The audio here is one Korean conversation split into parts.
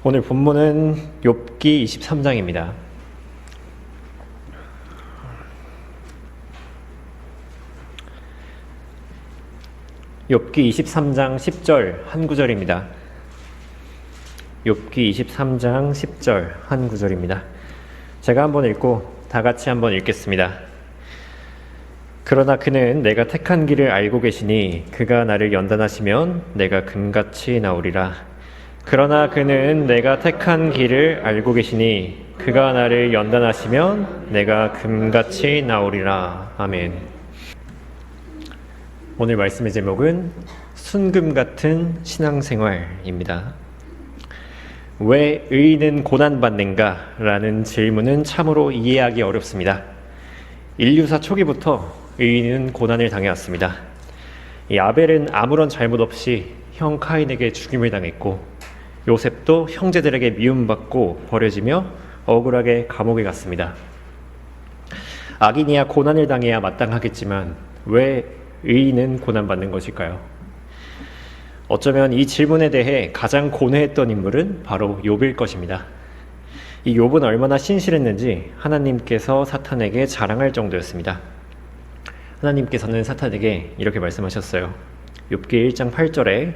오늘 본문은 욥기 23장입니다. 욥기 23장 10절 한 구절입니다. 욥기 23장 10절 한 구절입니다. 제가 한번 읽고 다 같이 한번 읽겠습니다. 그러나 그는 내가 택한 길을 알고 계시니 그가 나를 연단하시면 내가 금같이 나오리라. 그러나 그는 내가 택한 길을 알고 계시니 그가 나를 연단하시면 내가 금같이 나오리라. 아멘. 오늘 말씀의 제목은 순금 같은 신앙생활입니다. 왜 의인은 고난받는가? 라는 질문은 참으로 이해하기 어렵습니다. 인류사 초기부터 의인은 고난을 당해왔습니다. 이 아벨은 아무런 잘못 없이 형 카인에게 죽임을 당했고, 요셉도 형제들에게 미움받고 버려지며 억울하게 감옥에 갔습니다. 악인이야 고난을 당해야 마땅하겠지만 왜 의인은 고난받는 것일까요? 어쩌면 이 질문에 대해 가장 고뇌했던 인물은 바로 욥일 것입니다. 이 욥은 얼마나 신실했는지 하나님께서 사탄에게 자랑할 정도였습니다. 하나님께서는 사탄에게 이렇게 말씀하셨어요. 욥기 1장 8절에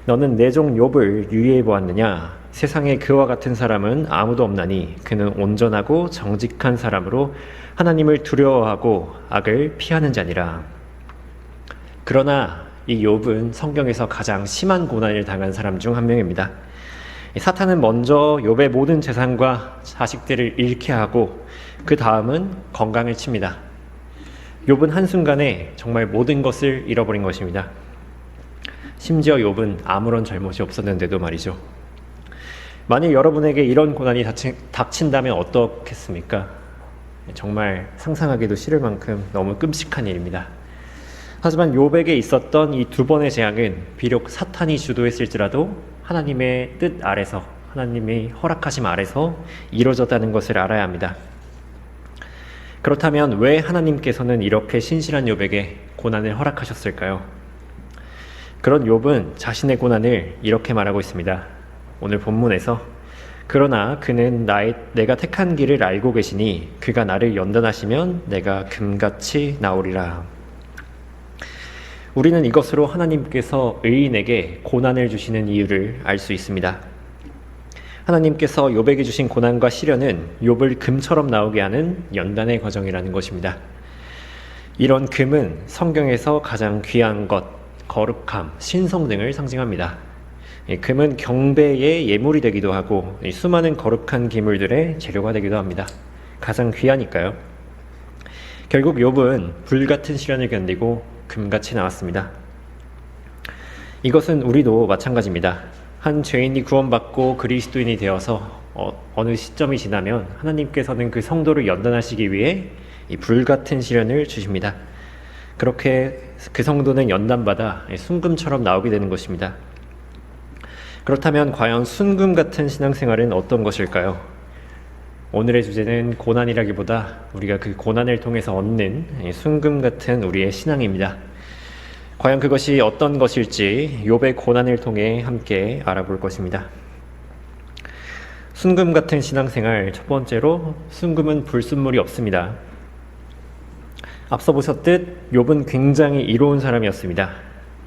너는 내 종 욥을 유의해 보았느냐? 세상에 그와 같은 사람은 아무도 없나니 그는 온전하고 정직한 사람으로 하나님을 두려워하고 악을 피하는 자니라. 그러나 이 욥은 성경에서 가장 심한 고난을 당한 사람 중 한 명입니다. 사탄은 먼저 욥의 모든 재산과 자식들을 잃게 하고 그 다음은 건강을 칩니다. 욥은 한순간에 정말 모든 것을 잃어버린 것입니다. 심지어 욥은 아무런 잘못이 없었는데도 말이죠. 만일 여러분에게 이런 고난이 닥친다면 어떻겠습니까? 정말 상상하기도 싫을 만큼 너무 끔찍한 일입니다. 하지만 욥에게 있었던 이 두 번의 재앙은 비록 사탄이 주도했을지라도 하나님의 뜻 아래서, 하나님의 허락하심 아래서 이루어졌다는 것을 알아야 합니다. 그렇다면 왜 하나님께서는 이렇게 신실한 욥에게 고난을 허락하셨을까요? 그런 욥은 자신의 고난을 이렇게 말하고 있습니다. 오늘 본문에서 그러나 그는 내가 택한 길을 알고 계시니 그가 나를 연단하시면 내가 금같이 나오리라. 우리는 이것으로 하나님께서 의인에게 고난을 주시는 이유를 알 수 있습니다. 하나님께서 욥에게 주신 고난과 시련은 욥을 금처럼 나오게 하는 연단의 과정이라는 것입니다. 이런 금은 성경에서 가장 귀한 것, 거룩함, 신성 등을 상징합니다. 금은 경배의 예물이 되기도 하고 수많은 거룩한 기물들의 재료가 되기도 합니다. 가장 귀하니까요. 결국 욥은 불같은 시련을 견디고 금같이 나왔습니다. 이것은 우리도 마찬가지입니다. 한 죄인이 구원받고 그리스도인이 되어서 어느 시점이 지나면 하나님께서는 그 성도를 연단하시기 위해 이 불같은 시련을 주십니다. 그렇게 그 성도는 연단받아 순금처럼 나오게 되는 것입니다. 그렇다면 과연 순금 같은 신앙생활은 어떤 것일까요? 오늘의 주제는 고난이라기보다 우리가 그 고난을 통해서 얻는 순금 같은 우리의 신앙입니다. 과연 그것이 어떤 것일지 욥의 고난을 통해 함께 알아볼 것입니다. 순금 같은 신앙생활, 첫 번째로 순금은 불순물이 없습니다. 앞서 보셨듯 욥은 굉장히 이로운 사람이었습니다.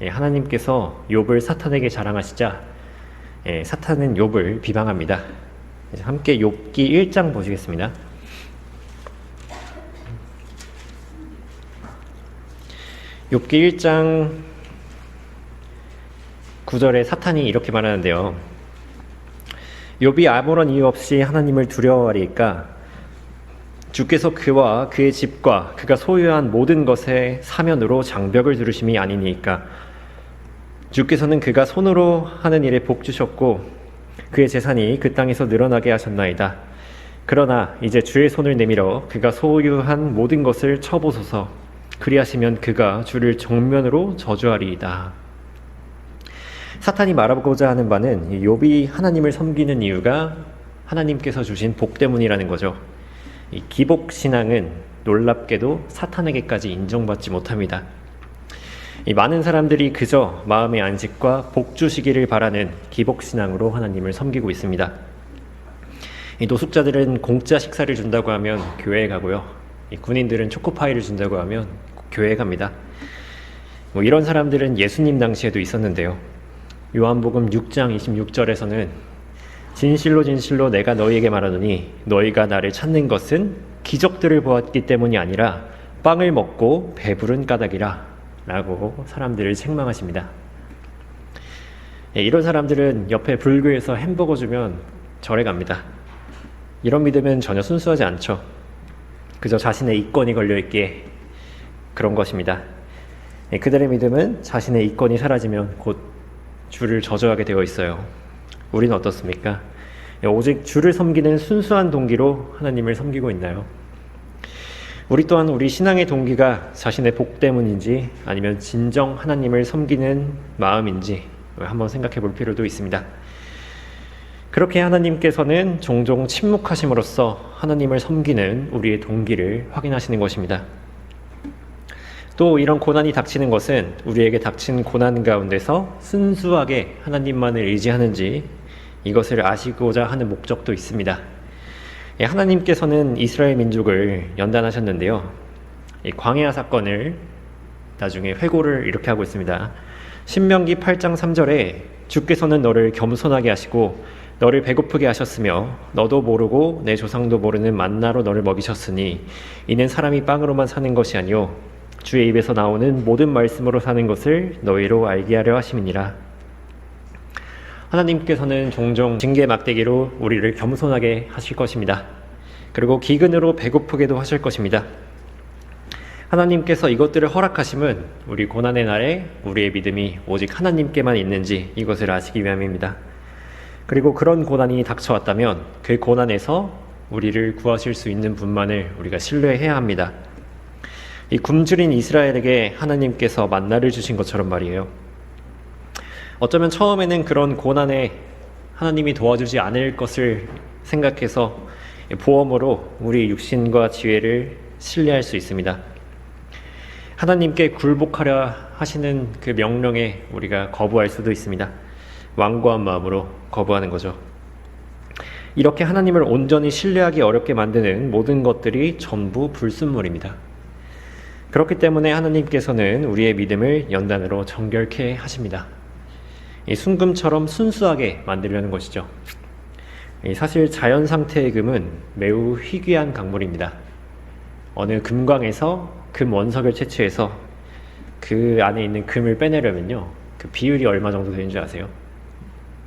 하나님께서 욥을 사탄에게 자랑하시자 사탄은 욥을 비방합니다. 함께 욥기 1장 보시겠습니다. 욥기 1장 9절에 사탄이 이렇게 말하는데요. 욥이 아무런 이유 없이 하나님을 두려워하리까 주께서 그와 그의 집과 그가 소유한 모든 것의 사면으로 장벽을 두르심이 아니니까 주께서는 그가 손으로 하는 일에 복 주셨고 그의 재산이 그 땅에서 늘어나게 하셨나이다. 그러나 이제 주의 손을 내밀어 그가 소유한 모든 것을 쳐보소서. 그리하시면 그가 주를 정면으로 저주하리이다. 사탄이 말하고자 하는 바는 욥이 하나님을 섬기는 이유가 하나님께서 주신 복 때문이라는 거죠. 이 기복신앙은 놀랍게도 사탄에게까지 인정받지 못합니다. 이 많은 사람들이 그저 마음의 안식과 복 주시기를 바라는 기복신앙으로 하나님을 섬기고 있습니다. 이 노숙자들은 공짜 식사를 준다고 하면 교회에 가고요. 이 군인들은 초코파이를 준다고 하면 교회에 갑니다. 이런 사람들은 예수님 당시에도 있었는데요. 요한복음 6장 26절에서는 진실로 진실로 내가 너희에게 말하노니 너희가 나를 찾는 것은 기적들을 보았기 때문이 아니라 빵을 먹고 배부른 까닭이라 라고 사람들을 책망하십니다. 이런 사람들은 옆에 불교에서 햄버거 주면 절에 갑니다. 이런 믿음은 전혀 순수하지 않죠. 그저 자신의 이권이 걸려있기에 그런 것입니다. 그들의 믿음은 자신의 이권이 사라지면 곧 주를 저주하게 되어 있어요. 우리는 어떻습니까? 오직 주를 섬기는 순수한 동기로 하나님을 섬기고 있나요? 우리 또한 우리 신앙의 동기가 자신의 복 때문인지 아니면 진정 하나님을 섬기는 마음인지 한번 생각해 볼 필요도 있습니다. 그렇게 하나님께서는 종종 침묵하심으로써 하나님을 섬기는 우리의 동기를 확인하시는 것입니다. 또 이런 고난이 닥치는 것은 우리에게 닥친 고난 가운데서 순수하게 하나님만을 의지하는지 이것을 아시고자 하는 목적도 있습니다. 하나님께서는 이스라엘 민족을 연단하셨는데요. 이 광야 사건을 나중에 회고를 이렇게 하고 있습니다. 신명기 8장 3절에 주께서는 너를 겸손하게 하시고 너를 배고프게 하셨으며 너도 모르고 내 조상도 모르는 만나로 너를 먹이셨으니 이는 사람이 빵으로만 사는 것이 아니요 주의 입에서 나오는 모든 말씀으로 사는 것을 너희로 알게 하려 하심이니라. 하나님께서는 종종 징계 막대기로 우리를 겸손하게 하실 것입니다. 그리고 기근으로 배고프게도 하실 것입니다. 하나님께서 이것들을 허락하심은 우리 고난의 날에 우리의 믿음이 오직 하나님께만 있는지 이것을 아시기 위함입니다. 그리고 그런 고난이 닥쳐왔다면 그 고난에서 우리를 구하실 수 있는 분만을 우리가 신뢰해야 합니다. 이 굶주린 이스라엘에게 하나님께서 만나를 주신 것처럼 말이에요. 어쩌면 처음에는 그런 고난에 하나님이 도와주지 않을 것을 생각해서 보험으로 우리 육신과 지혜를 신뢰할 수 있습니다. 하나님께 굴복하려 하시는 그 명령에 우리가 거부할 수도 있습니다. 완고한 마음으로 거부하는 거죠. 이렇게 하나님을 온전히 신뢰하기 어렵게 만드는 모든 것들이 전부 불순물입니다. 그렇기 때문에 하나님께서는 우리의 믿음을 연단으로 정결케 하십니다. 이 순금처럼 순수하게 만들려는 것이죠. 사실 자연 상태의 금은 매우 희귀한 광물입니다. 어느 금광에서 금 원석을 채취해서 그 안에 있는 금을 빼내려면요, 그 비율이 얼마 정도 되는 줄 아세요?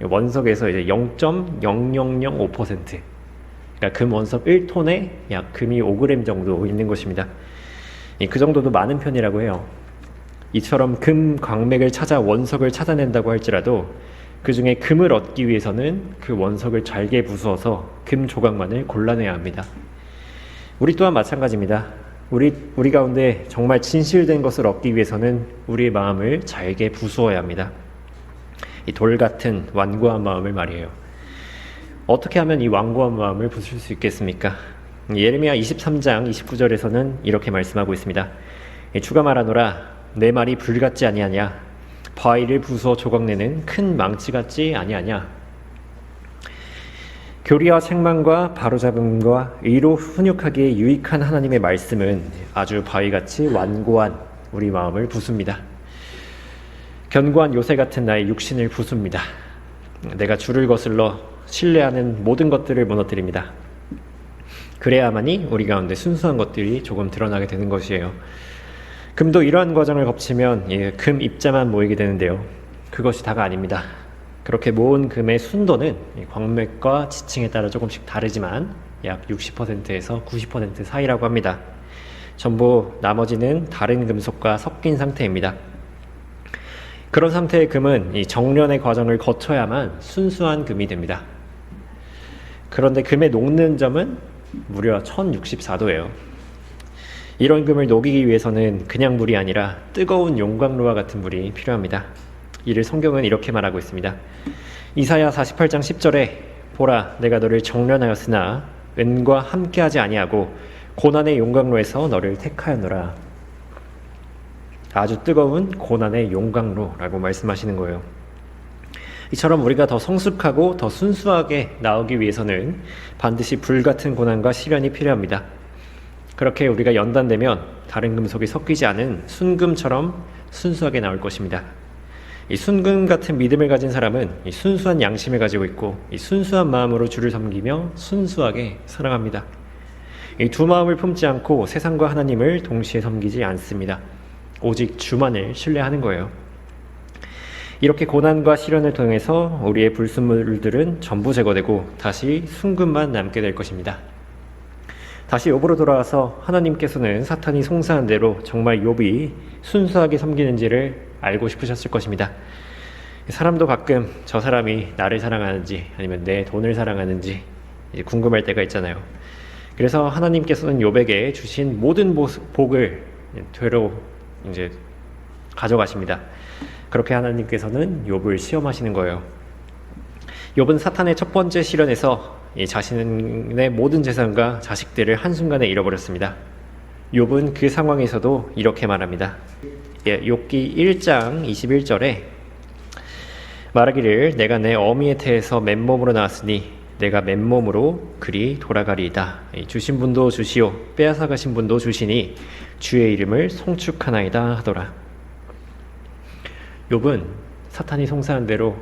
원석에서 이제 0.0005%, 그러니까 금 원석 1톤에 약 금이 5g 정도 있는 것입니다. 그 정도도 많은 편이라고 해요. 이처럼 금 광맥을 찾아 원석을 찾아낸다고 할지라도 그 중에 금을 얻기 위해서는 그 원석을 잘게 부수어서 금 조각만을 골라내야 합니다. 우리 또한 마찬가지입니다. 우리 가운데 정말 진실된 것을 얻기 위해서는 우리의 마음을 잘게 부수어야 합니다. 이 돌 같은 완고한 마음을 말이에요. 어떻게 하면 이 완고한 마음을 부술 수 있겠습니까? 예레미야 23장 29절에서는 이렇게 말씀하고 있습니다. 주가 말하노라 내 말이 불 같지 아니하냐 바위를 부수어 조각내는 큰 망치 같지 아니하냐. 교리와 책망과 바로잡음과 의로 훈육하기에 유익한 하나님의 말씀은 아주 바위같이 완고한 우리 마음을 부숩니다. 견고한 요새 같은 나의 육신을 부숩니다. 내가 주를 거슬러 신뢰하는 모든 것들을 무너뜨립니다. 그래야만이 우리 가운데 순수한 것들이 조금 드러나게 되는 것이에요. 금도 이러한 과정을 거치면 금 입자만 모이게 되는데요. 그것이 다가 아닙니다. 그렇게 모은 금의 순도는 광맥과 지층에 따라 조금씩 다르지만 약 60%에서 90% 사이라고 합니다. 전부 나머지는 다른 금속과 섞인 상태입니다. 그런 상태의 금은 이 정련의 과정을 거쳐야만 순수한 금이 됩니다. 그런데 금의 녹는 점은 무려 1064도예요. 이런 금을 녹이기 위해서는 그냥 물이 아니라 뜨거운 용광로와 같은 물이 필요합니다. 이를 성경은 이렇게 말하고 있습니다. 이사야 48장 10절에 보라 내가 너를 정련하였으나 은과 함께하지 아니하고 고난의 용광로에서 너를 택하였노라. 아주 뜨거운 고난의 용광로라고 말씀하시는 거예요. 이처럼 우리가 더 성숙하고 더 순수하게 나오기 위해서는 반드시 불같은 고난과 시련이 필요합니다. 그렇게 우리가 연단되면 다른 금속이 섞이지 않은 순금처럼 순수하게 나올 것입니다. 이 순금 같은 믿음을 가진 사람은 이 순수한 양심을 가지고 있고 이 순수한 마음으로 주를 섬기며 순수하게 살아갑니다. 이 두 마음을 품지 않고 세상과 하나님을 동시에 섬기지 않습니다. 오직 주만을 신뢰하는 거예요. 이렇게 고난과 시련을 통해서 우리의 불순물들은 전부 제거되고 다시 순금만 남게 될 것입니다. 다시 욥으로 돌아와서 하나님께서는 사탄이 송사한 대로 정말 욥이 순수하게 섬기는지를 알고 싶으셨을 것입니다. 사람도 가끔 저 사람이 나를 사랑하는지 아니면 내 돈을 사랑하는지 이제 궁금할 때가 있잖아요. 그래서 하나님께서는 욥에게 주신 모든 복을 되로 이제 가져가십니다. 그렇게 하나님께서는 욥을 시험하시는 거예요. 욥은 사탄의 첫 번째 시련에서 자신의 모든 재산과 자식들을 한순간에 잃어버렸습니다. 욥은 그 상황에서도 이렇게 말합니다. 욥기 1장 21절에 말하기를 내가 내 어미의 태에서 맨몸으로 나왔으니 내가 맨몸으로 그리 돌아가리이다. 주신 분도 주시오 빼앗아 가신 분도 주시니 주의 이름을 송축하나이다 하더라. 욥은 사탄이 송사한 대로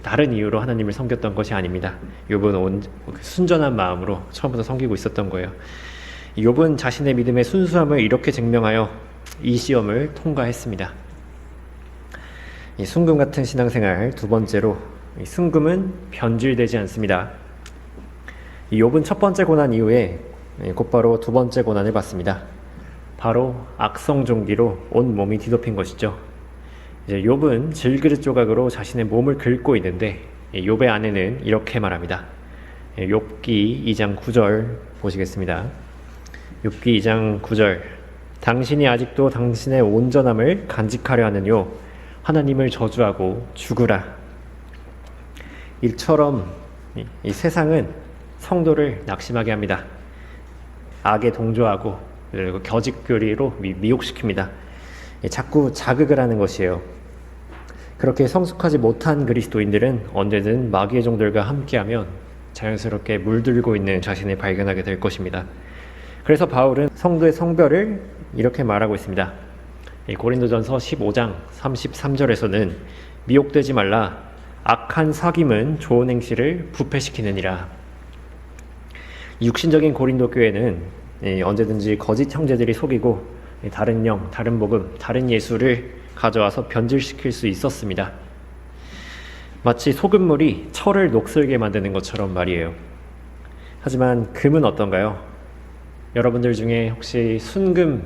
다른 이유로 하나님을 섬겼던 것이 아닙니다. 욥은 순전한 마음으로 처음부터 섬기고 있었던 거예요. 욥은 자신의 믿음의 순수함을 이렇게 증명하여 이 시험을 통과했습니다. 이 순금 같은 신앙생활 두 번째로 순금은 변질되지 않습니다. 이 욥은 첫 번째 고난 이후에 곧바로 두 번째 고난을 받습니다. 바로 악성 종기로 온 몸이 뒤덮인 것이죠. 이제 욥은 질그릇 조각으로 자신의 몸을 긁고 있는데 욥의 아내는 이렇게 말합니다. 욥기 2장 9절 보시겠습니다. 욥기 2장 9절 당신이 아직도 당신의 온전함을 간직하려 하느뇨 하나님을 저주하고 죽으라. 이처럼 이 세상은 성도를 낙심하게 합니다. 악에 동조하고 그리고 거짓교리로 미혹시킵니다. 자꾸 자극을 하는 것이에요. 그렇게 성숙하지 못한 그리스도인들은 언제든 마귀의 종들과 함께하면 자연스럽게 물들고 있는 자신을 발견하게 될 것입니다. 그래서 바울은 성도의 성별을 이렇게 말하고 있습니다. 고린도전서 15장 33절에서는 미혹되지 말라 악한 사귐은 좋은 행실을 부패시키느니라. 육신적인 고린도 교회는 언제든지 거짓 형제들이 속이고 다른 영, 다른 복음, 다른 예수를 가져와서 변질시킬 수 있었습니다. 마치 소금물이 철을 녹슬게 만드는 것처럼 말이에요. 하지만 금은 어떤가요? 여러분들 중에 혹시 순금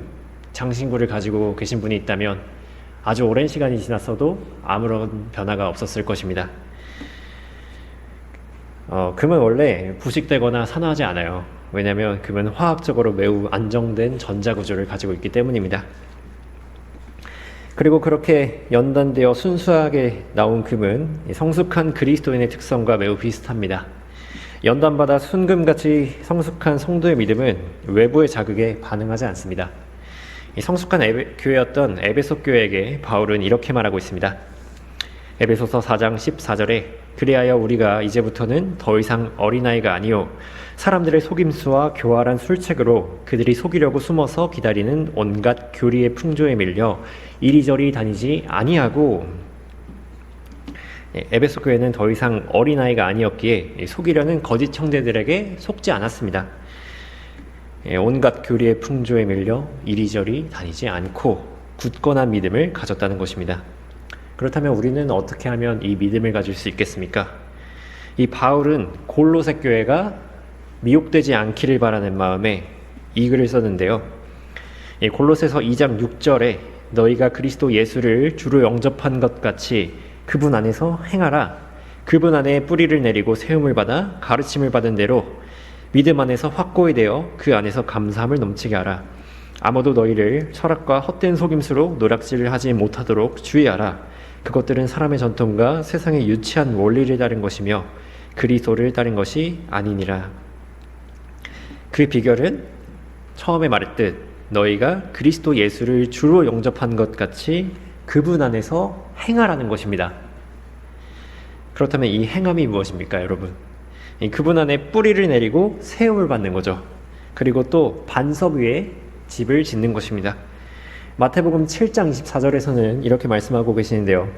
장신구를 가지고 계신 분이 있다면 아주 오랜 시간이 지났어도 아무런 변화가 없었을 것입니다. 금은 원래 부식되거나 산화하지 않아요. 왜냐하면 금은 화학적으로 매우 안정된 전자구조를 가지고 있기 때문입니다. 그리고 그렇게 연단되어 순수하게 나온 금은 성숙한 그리스도인의 특성과 매우 비슷합니다. 연단받아 순금같이 성숙한 성도의 믿음은 외부의 자극에 반응하지 않습니다. 성숙한 교회였던 에베소 교회에게 바울은 이렇게 말하고 있습니다. 에베소서 4장 14절에 그리하여 우리가 이제부터는 더 이상 어린아이가 아니요 사람들의 속임수와 교활한 술책으로 그들이 속이려고 숨어서 기다리는 온갖 교리의 풍조에 밀려 이리저리 다니지 아니하고. 에베소 교회는 더 이상 어린아이가 아니었기에 속이려는 거짓 형제들에게 속지 않았습니다. 온갖 교리의 풍조에 밀려 이리저리 다니지 않고 굳건한 믿음을 가졌다는 것입니다. 그렇다면 우리는 어떻게 하면 이 믿음을 가질 수 있겠습니까? 이 바울은 골로새 교회가 미혹되지 않기를 바라는 마음에 이 글을 썼는데요. 골로새서 2장 6절에 너희가 그리스도 예수를 주로 영접한 것 같이 그분 안에서 행하라. 그분 안에 뿌리를 내리고 세움을 받아 가르침을 받은 대로 믿음 안에서 확고히 되어 그 안에서 감사함을 넘치게 하라. 아무도 너희를 철학과 헛된 속임수로 노략질을 하지 못하도록 주의하라. 그것들은 사람의 전통과 세상의 유치한 원리를 따른 것이며 그리스도를 따른 것이 아니니라. 그 비결은 처음에 말했듯 너희가 그리스도 예수를 주로 영접한 것 같이 그분 안에서 행하라는 것입니다. 그렇다면 이 행함이 무엇입니까, 여러분? 그분 안에 뿌리를 내리고 세움을 받는 거죠. 그리고 또 반석 위에 집을 짓는 것입니다. 마태복음 7장 24절에서는 이렇게 말씀하고 계시는데요.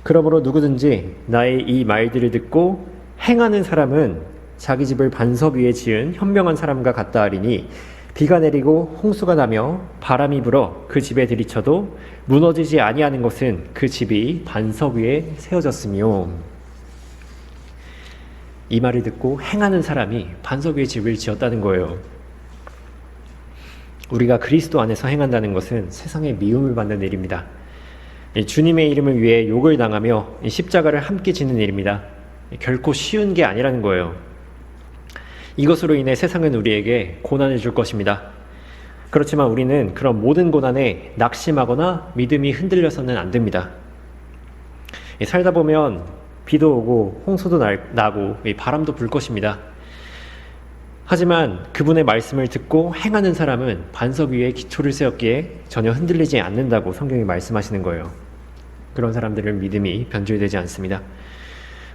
그러므로 누구든지 나의 이 말들을 듣고 행하는 사람은 자기 집을 반석 위에 지은 현명한 사람과 같다 하리니 비가 내리고 홍수가 나며 바람이 불어 그 집에 들이쳐도 무너지지 아니하는 것은 그 집이 반석 위에 세워졌으며. 이 말을 듣고 행하는 사람이 반석 위에 집을 지었다는 거예요. 우리가 그리스도 안에서 행한다는 것은 세상에 미움을 받는 일입니다. 주님의 이름을 위해 욕을 당하며 십자가를 함께 지는 일입니다. 결코 쉬운 게 아니라는 거예요. 이것으로 인해 세상은 우리에게 고난을 줄 것입니다. 그렇지만 우리는 그런 모든 고난에 낙심하거나 믿음이 흔들려서는 안 됩니다. 살다 보면 비도 오고 홍수도 나고 바람도 불 것입니다. 하지만 그분의 말씀을 듣고 행하는 사람은 반석 위에 기초를 세웠기에 전혀 흔들리지 않는다고 성경이 말씀하시는 거예요. 그런 사람들은 믿음이 변질되지 않습니다.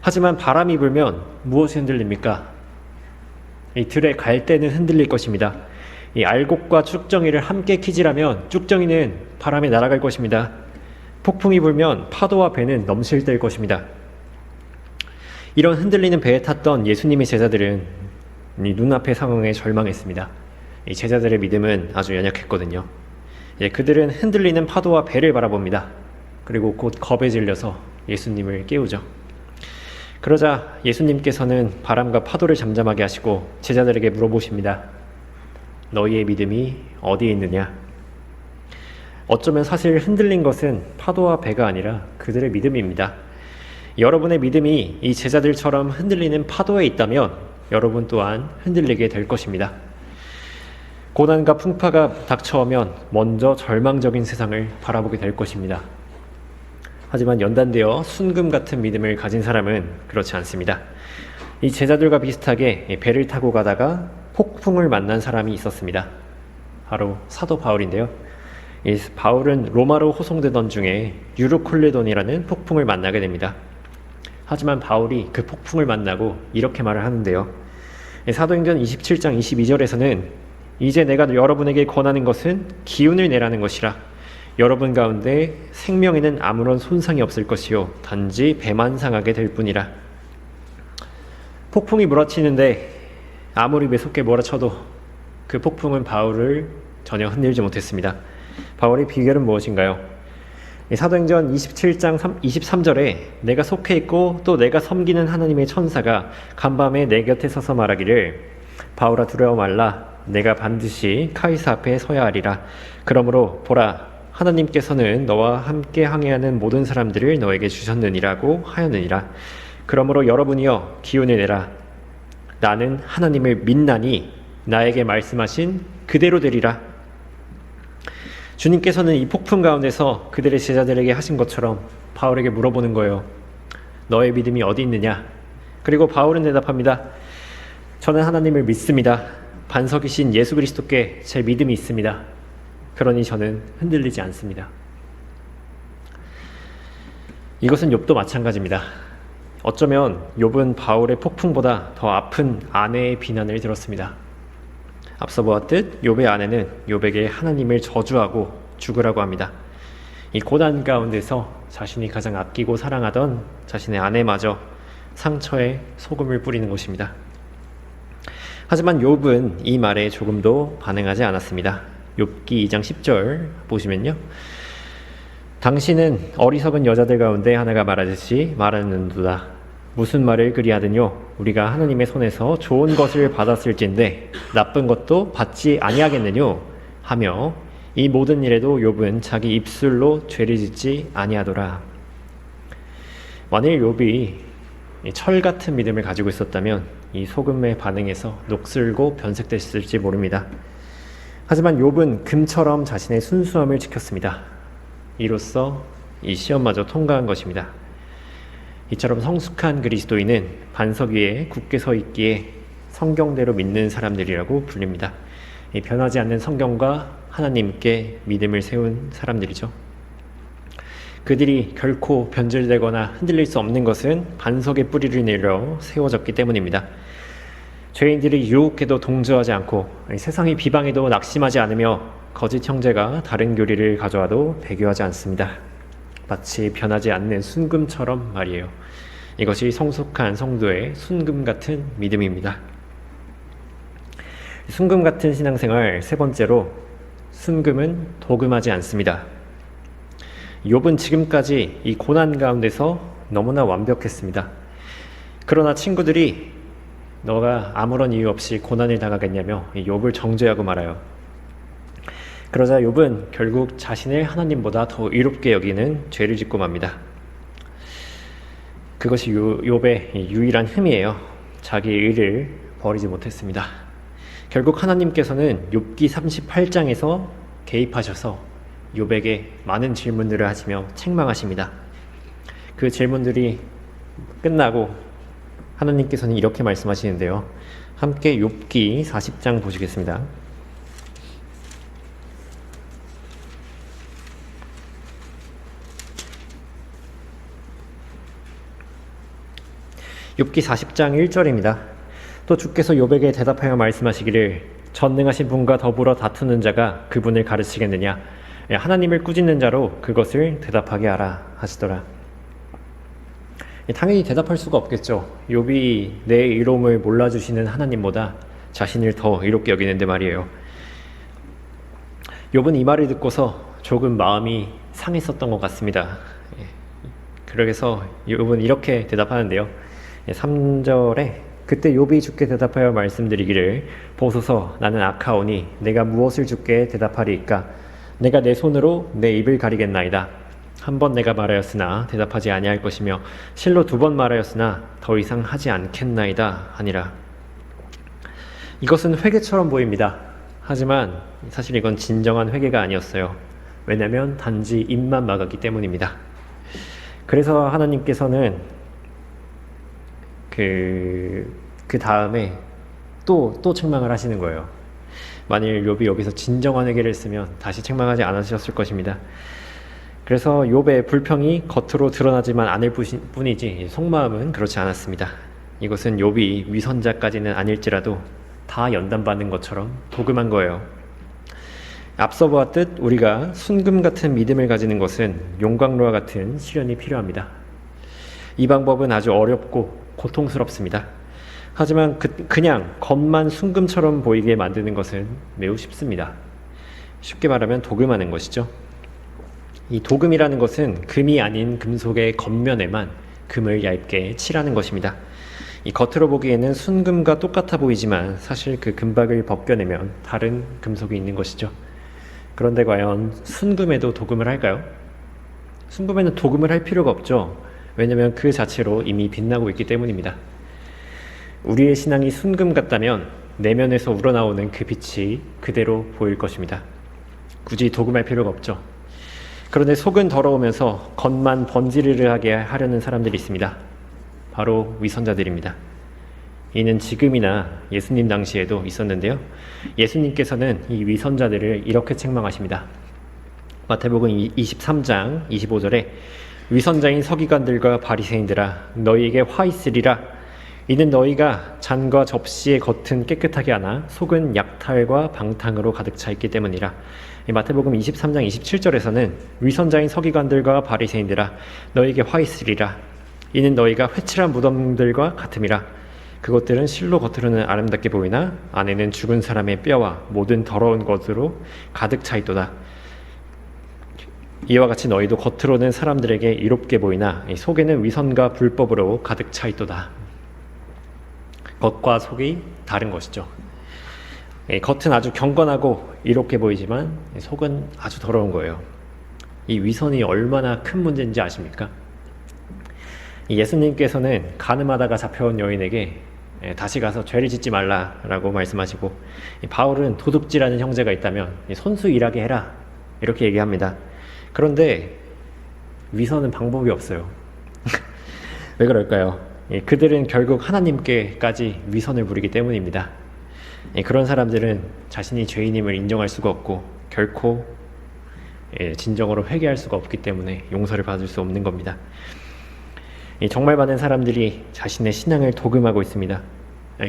하지만 바람이 불면 무엇이 흔들립니까? 이 들의 갈대는 흔들릴 것입니다. 이 알곡과 쭉정이를 함께 키질하면 쭉정이는 바람에 날아갈 것입니다. 폭풍이 불면 파도와 배는 넘실댈 것입니다. 이런 흔들리는 배에 탔던 예수님의 제자들은 이 눈앞의 상황에 절망했습니다. 이 제자들의 믿음은 아주 연약했거든요. 그들은 흔들리는 파도와 배를 바라봅니다. 그리고 곧 겁에 질려서 예수님을 깨우죠. 그러자 예수님께서는 바람과 파도를 잠잠하게 하시고 제자들에게 물어보십니다. 너희의 믿음이 어디에 있느냐? 어쩌면 사실 흔들린 것은 파도와 배가 아니라 그들의 믿음입니다. 여러분의 믿음이 이 제자들처럼 흔들리는 파도에 있다면 여러분 또한 흔들리게 될 것입니다. 고난과 풍파가 닥쳐오면 먼저 절망적인 세상을 바라보게 될 것입니다. 하지만 연단되어 순금 같은 믿음을 가진 사람은 그렇지 않습니다. 이 제자들과 비슷하게 배를 타고 가다가 폭풍을 만난 사람이 있었습니다. 바로 사도 바울인데요. 이 바울은 로마로 호송되던 중에 유르콜레돈이라는 폭풍을 만나게 됩니다. 하지만 바울이 그 폭풍을 만나고 이렇게 말을 하는데요. 사도행전 27장 22절에서는 이제 내가 여러분에게 권하는 것은 기운을 내라는 것이라. 여러분 가운데 생명에는 아무런 손상이 없을 것이요 단지 배만 상하게 될 뿐이라. 폭풍이 몰아치는데 아무리 매섭게 몰아쳐도 그 폭풍은 바울을 전혀 흔들지 못했습니다. 바울의 비결은 무엇인가요? 사도행전 27장 23절에 내가 속해 있고 또 내가 섬기는 하나님의 천사가 간밤에 내 곁에 서서 말하기를 바울아 두려워 말라. 내가 반드시 카이사 앞에 서야 하리라. 그러므로 보라 하나님께서는 너와 함께 항해하는 모든 사람들을 너에게 주셨느니라고 하였느니라. 그러므로 여러분이여 기운을 내라. 나는 하나님을 믿나니 나에게 말씀하신 그대로 되리라. 주님께서는 이 폭풍 가운데서 그들의 제자들에게 하신 것처럼 바울에게 물어보는 거예요. 너의 믿음이 어디 있느냐? 그리고 바울은 대답합니다. 저는 하나님을 믿습니다. 반석이신 예수 그리스도께 제 믿음이 있습니다. 그러니 저는 흔들리지 않습니다. 이것은 욥도 마찬가지입니다. 어쩌면 욥은 바울의 폭풍보다 더 아픈 아내의 비난을 들었습니다. 앞서 보았듯 욥의 아내는 욥에게 하나님을 저주하고 죽으라고 합니다. 이 고난 가운데서 자신이 가장 아끼고 사랑하던 자신의 아내마저 상처에 소금을 뿌리는 것입니다. 하지만 욥은 이 말에 조금도 반응하지 않았습니다. 욥기 2장 10절 보시면요. 당신은 어리석은 여자들 가운데 하나가 말하듯이 말하는도다. 무슨 말을 그리하느뇨? 우리가 하나님의 손에서 좋은 것을 받았을진데 나쁜 것도 받지 아니하겠느뇨? 하며 이 모든 일에도 욥은 자기 입술로 죄를 짓지 아니하더라. 만일 욥이 철 같은 믿음을 가지고 있었다면 이 소금의 반응에서 녹슬고 변색됐을지 모릅니다. 하지만 욥은 금처럼 자신의 순수함을 지켰습니다. 이로써 이 시험마저 통과한 것입니다. 이처럼 성숙한 그리스도인은 반석 위에 굳게 서 있기에 성경대로 믿는 사람들이라고 불립니다. 이 변하지 않는 성경과 하나님께 믿음을 세운 사람들이죠. 그들이 결코 변질되거나 흔들릴 수 없는 것은 반석의 뿌리를 내려 세워졌기 때문입니다. 죄인들이 유혹해도 동조하지 않고 세상의 비방에도 낙심하지 않으며 거짓 형제가 다른 교리를 가져와도 배교하지 않습니다. 마치 변하지 않는 순금처럼 말이에요. 이것이 성숙한 성도의 순금 같은 믿음입니다. 순금 같은 신앙생활 세 번째로, 순금은 도금하지 않습니다. 욥은 지금까지 이 고난 가운데서 너무나 완벽했습니다. 그러나 친구들이 너가 아무런 이유 없이 고난을 당하겠냐며 욥을 정죄하고 말아요. 그러자 욥은 결국 자신을 하나님보다 더 의롭게 여기는 죄를 짓고 맙니다. 그것이 욥의 유일한 흠이에요. 자기의 의를 버리지 못했습니다. 결국 하나님께서는 욥기 38장에서 개입하셔서 욥에게 많은 질문들을 하시며 책망하십니다. 그 질문들이 끝나고 하나님께서는 이렇게 말씀하시는데요. 함께 욥기 40장 보시겠습니다. 욥기 40장 1절입니다. 또 주께서 욥에게 대답하여 말씀하시기를 전능하신 분과 더불어 다투는 자가 그분을 가르치겠느냐, 하나님을 꾸짖는 자로 그것을 대답하게 하라 하시더라. 당연히 대답할 수가 없겠죠. 욥이 내 의로움을 몰라주시는 하나님보다 자신을 더 의롭게 여기는데 말이에요. 욥은 이 말을 듣고서 조금 마음이 상했었던 것 같습니다. 그래서 욥은 이렇게 대답하는데요. 3절에 그때 욥이 주께 대답하여 말씀드리기를 보소서 나는 악하오니 내가 무엇을 주께 대답하리이까 내가 내 손으로 내 입을 가리겠나이다. 한 번 내가 말하였으나 대답하지 아니할 것이며 실로 2번 말하였으나 더 이상 하지 않겠나이다 하니라. 이것은 회개처럼 보입니다. 하지만 사실 이건 진정한 회개가 아니었어요. 왜냐하면 단지 입만 막았기 때문입니다. 그래서 하나님께서는 그 다음에 또 책망을 하시는 거예요. 만일 욥이 여기서 진정한 회개를 했으면 다시 책망하지 않으셨을 것입니다. 그래서 욥의 불평이 겉으로 드러나지만 않을 뿐이지 속마음은 그렇지 않았습니다. 이것은 욥이 위선자까지는 아닐지라도 다 연단받는 것처럼 도금한 거예요. 앞서 보았듯 우리가 순금 같은 믿음을 가지는 것은 용광로와 같은 시련이 필요합니다. 이 방법은 아주 어렵고 고통스럽습니다. 하지만 그냥 겉만 순금처럼 보이게 만드는 것은 매우 쉽습니다. 쉽게 말하면 도금하는 것이죠. 이 도금이라는 것은 금이 아닌 금속의 겉면에만 금을 얇게 칠하는 것입니다. 이 겉으로 보기에는 순금과 똑같아 보이지만 사실 그 금박을 벗겨내면 다른 금속이 있는 것이죠. 그런데 과연 순금에도 도금을 할까요? 순금에는 도금을 할 필요가 없죠. 왜냐하면 그 자체로 이미 빛나고 있기 때문입니다. 우리의 신앙이 순금 같다면 내면에서 우러나오는 그 빛이 그대로 보일 것입니다. 굳이 도금할 필요가 없죠. 그런데 속은 더러우면서 겉만 번지르르하게 하려는 사람들이 있습니다. 바로 위선자들입니다. 이는 지금이나 예수님 당시에도 있었는데요. 예수님께서는 이 위선자들을 이렇게 책망하십니다. 마태복음 23장 25절에 위선자인 서기관들과 바리새인들아 너희에게 화 있으리라. 이는 너희가 잔과 접시의 겉은 깨끗하게 하나 속은 약탈과 방탕으로 가득 차 있기 때문이라. 마태복음 23장 27절에서는 위선자인 서기관들과 바리새인들아 너희에게 화 있으리라. 이는 너희가 회칠한 무덤들과 같음이라. 그것들은 실로 겉으로는 아름답게 보이나 안에는 죽은 사람의 뼈와 모든 더러운 것으로 가득 차 있도다. 이와 같이 너희도 겉으로는 사람들에게 이롭게 보이나 속에는 위선과 불법으로 가득 차 있도다. 겉과 속이 다른 것이죠. 겉은 아주 경건하고 이롭게 보이지만 속은 아주 더러운 거예요. 이 위선이 얼마나 큰 문제인지 아십니까? 예수님께서는 간음하다가 잡혀온 여인에게 다시 가서 죄를 짓지 말라라고 말씀하시고, 바울은 도둑질하는 형제가 있다면 손수 일하게 해라 이렇게 얘기합니다. 그런데 위선은 방법이 없어요. 왜 그럴까요? 그들은 결국 하나님께까지 위선을 부리기 때문입니다. 그런 사람들은 자신이 죄인임을 인정할 수가 없고 결코 진정으로 회개할 수가 없기 때문에 용서를 받을 수 없는 겁니다. 정말 많은 사람들이 자신의 신앙을 도금하고 있습니다.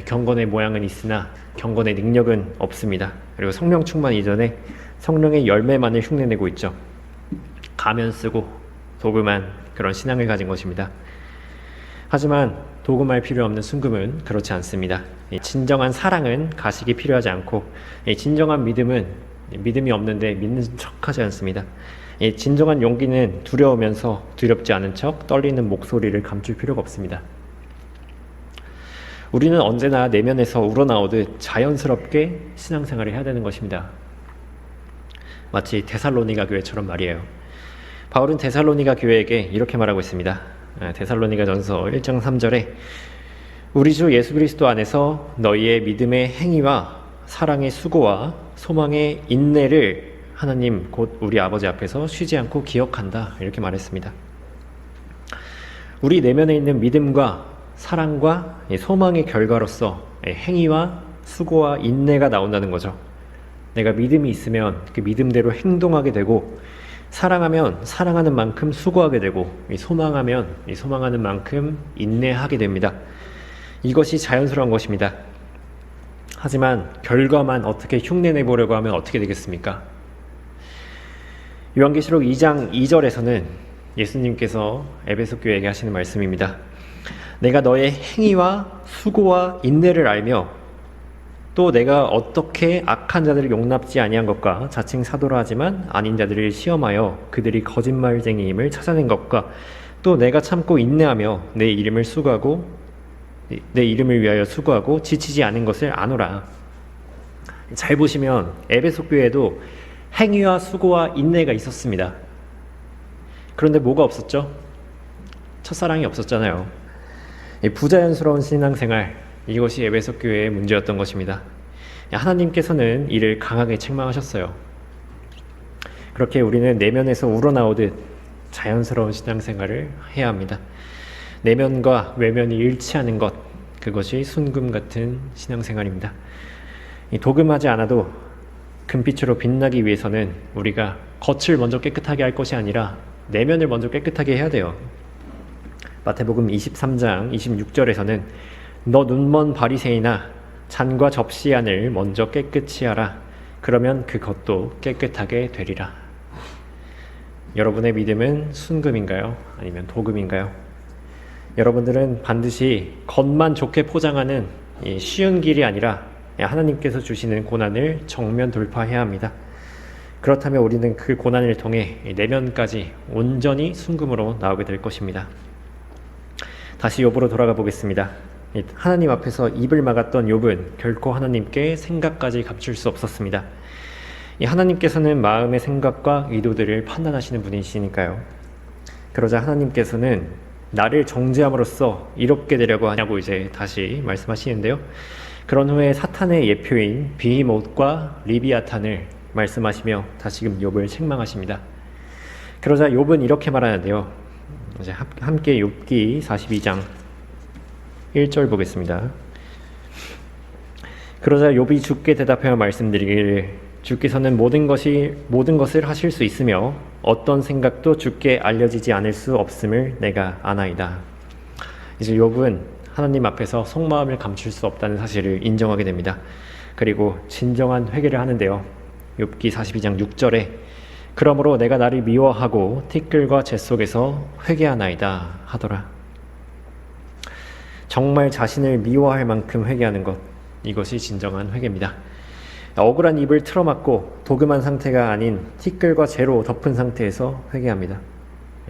경건의 모양은 있으나 경건의 능력은 없습니다. 그리고 성령 충만 이전에 성령의 열매만을 흉내내고 있죠. 가면 쓰고 도금한 그런 신앙을 가진 것입니다. 하지만 도금할 필요 없는 순금은 그렇지 않습니다. 진정한 사랑은 가식이 필요하지 않고 진정한 믿음은 믿음이 없는데 믿는 척하지 않습니다. 진정한 용기는 두려우면서 두렵지 않은 척 떨리는 목소리를 감출 필요가 없습니다. 우리는 언제나 내면에서 우러나오듯 자연스럽게 신앙생활을 해야 되는 것입니다. 마치 데살로니가 교회처럼 말이에요. 바울은 데살로니가 교회에게 이렇게 말하고 있습니다. 데살로니가 전서 1장 3절에 우리 주 예수 그리스도 안에서 너희의 믿음의 행위와 사랑의 수고와 소망의 인내를 하나님 곧 우리 아버지 앞에서 쉬지 않고 기억한다, 이렇게 말했습니다. 우리 내면에 있는 믿음과 사랑과 소망의 결과로서 행위와 수고와 인내가 나온다는 거죠. 내가 믿음이 있으면 그 믿음대로 행동하게 되고, 사랑하면 사랑하는 만큼 수고하게 되고, 소망하면 소망하는 만큼 인내하게 됩니다. 이것이 자연스러운 것입니다. 하지만 결과만 어떻게 흉내내보려고 하면 어떻게 되겠습니까? 요한계시록 2장 2절에서는 예수님께서 에베소 교회에게 하시는 말씀입니다. 내가 너의 행위와 수고와 인내를 알며 또 내가 어떻게 악한 자들을 용납지 아니한 것과 자칭 사도라 하지만 아닌 자들을 시험하여 그들이 거짓말쟁이임을 찾아낸 것과 또 내가 참고 인내하며 내 이름을 위하여 수고하고 지치지 않은 것을 아노라. 잘 보시면 에베소 교회에도 행위와 수고와 인내가 있었습니다. 그런데 뭐가 없었죠? 첫사랑이 없었잖아요. 부자연스러운 신앙생활, 이것이 에베소 교회의 문제였던 것입니다. 하나님께서는 이를 강하게 책망하셨어요. 그렇게 우리는 내면에서 우러나오듯 자연스러운 신앙생활을 해야 합니다. 내면과 외면이 일치하는 것, 그것이 순금 같은 신앙생활입니다. 도금하지 않아도 금빛으로 빛나기 위해서는 우리가 겉을 먼저 깨끗하게 할 것이 아니라 내면을 먼저 깨끗하게 해야 돼요. 마태복음 23장 26절에서는 너 눈먼 바리새인아, 잔과 접시 안을 먼저 깨끗이 하라. 그러면 그것도 깨끗하게 되리라. 여러분의 믿음은 순금인가요? 아니면 도금인가요? 여러분들은 반드시 겉만 좋게 포장하는 쉬운 길이 아니라 하나님께서 주시는 고난을 정면 돌파해야 합니다. 그렇다면 우리는 그 고난을 통해 내면까지 온전히 순금으로 나오게 될 것입니다. 다시 욥으로 돌아가 보겠습니다. 하나님 앞에서 입을 막았던 욥은 결코 하나님께 생각까지 감출 수 없었습니다. 하나님께서는 마음의 생각과 의도들을 판단하시는 분이시니까요. 그러자 하나님께서는 나를 정죄함으로써 이롭게 되려고 하냐고 이제 다시 말씀하시는데요. 그런 후에 사탄의 예표인 비히못과 리비아탄을 말씀하시며 다시금 욥을 책망하십니다. 그러자 욥은 이렇게 말하는데요. 이제 함께 욥기 42장 1절 보겠습니다. 그러자 욥이 주께 대답하여 말씀드리기를 주께서는 모든 것을 하실 수 있으며 어떤 생각도 주께 알려지지 않을 수 없음을 내가 아나이다. 이제 욥은 하나님 앞에서 속마음을 감출 수 없다는 사실을 인정하게 됩니다. 그리고 진정한 회개를 하는데요. 욥기 42장 6절에 그러므로 내가 나를 미워하고 티끌과 재 속에서 회개하나이다 하더라. 정말 자신을 미워할 만큼 회개하는 것, 이것이 진정한 회개입니다. 억울한 입을 틀어막고 도금한 상태가 아닌 티끌과 재로 덮은 상태에서 회개합니다.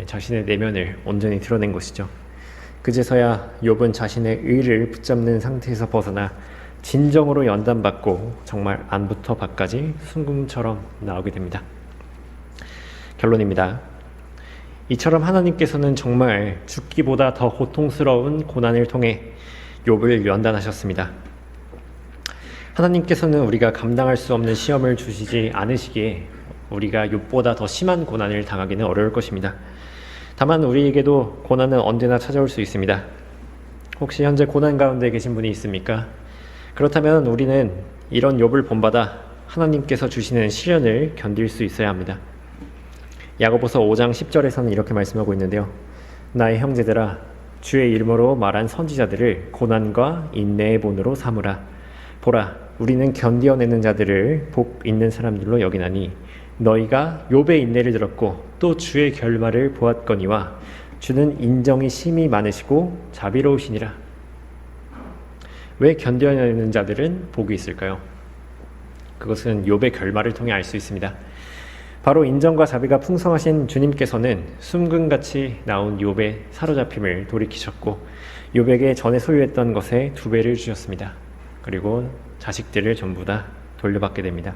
자신의 내면을 온전히 드러낸 것이죠. 그제서야 욥은 자신의 의를 붙잡는 상태에서 벗어나 진정으로 연단받고 정말 안부터 밖까지 순금처럼 나오게 됩니다. 결론입니다. 이처럼 하나님께서는 정말 죽기보다 더 고통스러운 고난을 통해 욥을 연단하셨습니다. 하나님께서는 우리가 감당할 수 없는 시험을 주시지 않으시기에 우리가 욥보다 더 심한 고난을 당하기는 어려울 것입니다. 다만 우리에게도 고난은 언제나 찾아올 수 있습니다. 혹시 현재 고난 가운데 계신 분이 있습니까? 그렇다면 우리는 이런 욥을 본받아 하나님께서 주시는 시련을 견딜 수 있어야 합니다. 야고보서 5장 10절에서는 이렇게 말씀하고 있는데요. 나의 형제들아, 주의 이름으로 말한 선지자들을 고난과 인내의 본으로 삼으라. 보라, 우리는 견디어내는 자들을 복 있는 사람들로 여기나니 너희가 욥의 인내를 들었고 또 주의 결말을 보았거니와 주는 인정이 심히 많으시고 자비로우시니라. 왜 견뎌내는 자들은 복이 있을까요? 그것은 욥의 결말을 통해 알 수 있습니다. 바로 인정과 자비가 풍성하신 주님께서는 숨금같이 나온 욥의 사로잡힘을 돌이키셨고 욥에게 전에 소유했던 것의 2배를 주셨습니다. 그리고 자식들을 전부 다 돌려받게 됩니다.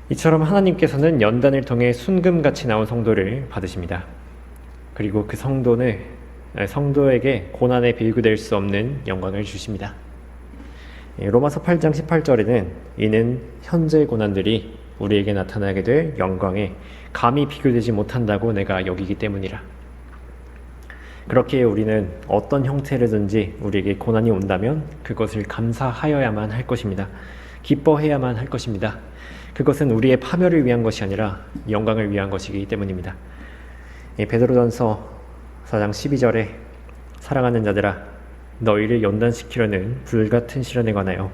이처럼 하나님께서는 연단을 통해 순금같이 나온 성도를 받으십니다. 그리고 그 성도에게 고난에 비교될 수 없는 영광을 주십니다. 로마서 8장 18절에는 이는 현재의 고난들이 우리에게 나타나게 될 영광에 감히 비교되지 못한다고 내가 여기기 때문이라. 그렇기에 우리는 어떤 형태로든지 우리에게 고난이 온다면 그것을 감사하여야만 할 것입니다. 기뻐해야만 할 것입니다. 그것은 우리의 파멸을 위한 것이 아니라 영광을 위한 것이기 때문입니다. 베드로전서 4장 12절에 사랑하는 자들아, 너희를 연단시키려는 불같은 시련에 관하여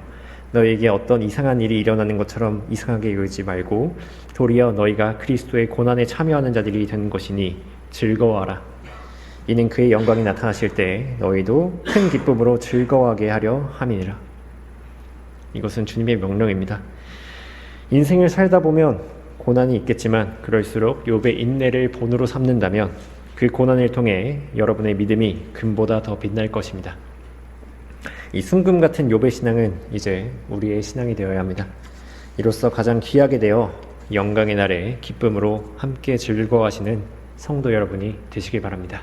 너희에게 어떤 이상한 일이 일어나는 것처럼 이상하게 여기지 말고 도리어 너희가 그리스도의 고난에 참여하는 자들이 되는 것이니 즐거워하라. 이는 그의 영광이 나타나실 때 너희도 큰 기쁨으로 즐거워하게 하려 함이니라. 이것은 주님의 명령입니다. 인생을 살다 보면 고난이 있겠지만 그럴수록 욥의 인내를 본으로 삼는다면 그 고난을 통해 여러분의 믿음이 금보다 더 빛날 것입니다. 이 순금 같은 욥의 신앙은 이제 우리의 신앙이 되어야 합니다. 이로써 가장 귀하게 되어 영광의 날에 기쁨으로 함께 즐거워하시는 성도 여러분이 되시길 바랍니다.